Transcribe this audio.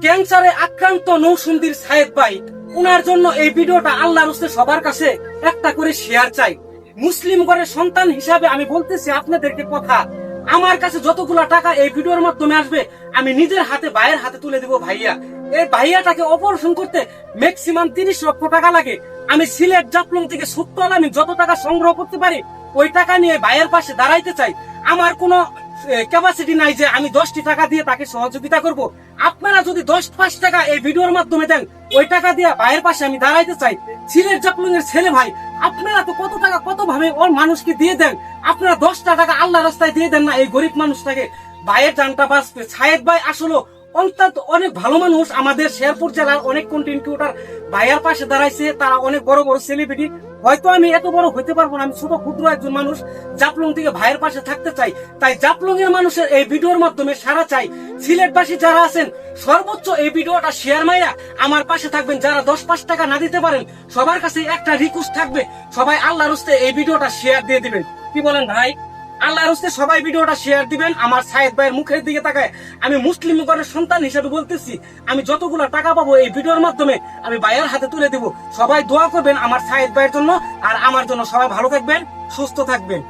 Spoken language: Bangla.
ক্যান্সারে আক্রান্ত নৌসুন্দির সাহেব ভাই, উনার জন্য এই ভিডিওটা আল্লাহর রাস্তে সবার কাছে একটা করে শেয়ার চাই। মুসলিম ঘরের সন্তান হিসাবে আমি বলতেছি আপনাদেরকে কথা, আমার কাছে যতগুলা টাকা এই ভিডিওর মাধ্যমে আসবে আমি নিজের হাতে ভাইয়ের হাতে তুলে দিব। ভাইয়া, এই ভাইয়াটাকে অপারেশন করতে ম্যাক্সিমাম 30 লক্ষ টাকা লাগে। আমি সিলেট জাফলং থেকে ছোট্ট আমি যত টাকা সংগ্রহ করতে পারি ওই টাকা নিয়ে ভাইয়ের পাশে দাঁড়াইতে চাই। আমার কোনো ক্যাপাসিটি নাই যে আমি 10টি টাকা দিয়ে তাকে সহযোগিতা করব। আপনারা যদি 10-5 টাকা এই ভিডিওর মাধ্যমে দেন, ওই টাকা দিয়ে ভাইয়ের পাশে আমি দাঁড়াইতে চাই। সিলেট জাফলং এর ছেলে ভাই, আপনারা তো কত টাকা কত ভাবে ওর মানুষকে দিয়ে দেন, আপনারা 10টা টাকা আল্লাহ রাস্তায় দিয়ে দেন না এই গরিব মানুষটাকে, ভাইয়ের জানটা বাঁচবে। সাহেদ ভাই আসলে অন্তত অনেক ভালো মানুষ। আমাদের শেরপুর জেলার অনেক কন্টেন্ট ক্রিয়েটর ভাইয়ার পাশে দাঁড়াইছে, তারা অনেক বড় বড় সেলিব্রিটি। হয়তো আমি এত বড় হইতে পারবো না, আমি ছোট ক্ষুদ্র একজন মানুষ, জাফলং থেকে ভাইয়ের পাশে থাকতে চাই। তাই জাফলং এর মানুষের এই ভিডিওর মাধ্যমে সারা চাই। সিলেটবাসী যারা আছেন সর্বোচ্চ এই ভিডিওটা শেয়ার মাইরা আমার পাশে থাকবেন। যারা 10-5 টাকা না দিতে পারেন, সবার কাছে একটা রিকোয়েস্ট থাকবে, সবাই আল্লাহর রাস্তে এই ভিডিওটা শেয়ার দিয়ে দিবেন। কি বলেন ভাই? আল্লাহর রাস্তে সবাই ভিডিওটা শেয়ার দিবেন। আমার সাহেদ ভাইয়ের মুখের দিকে তাকায় আমি মুসলিম ঘরের সন্তান হিসেবে বলতেছি, আমি যতগুলো টাকা পাবো এই ভিডিওর মাধ্যমে আমি ভাইয়ের হাতে তুলে দিব। সবাই দোয়া করবেন আমার সাহেদ ভাইয়ের জন্য আর আমার জন্য। সবাই ভালো থাকবেন, সুস্থ থাকবেন।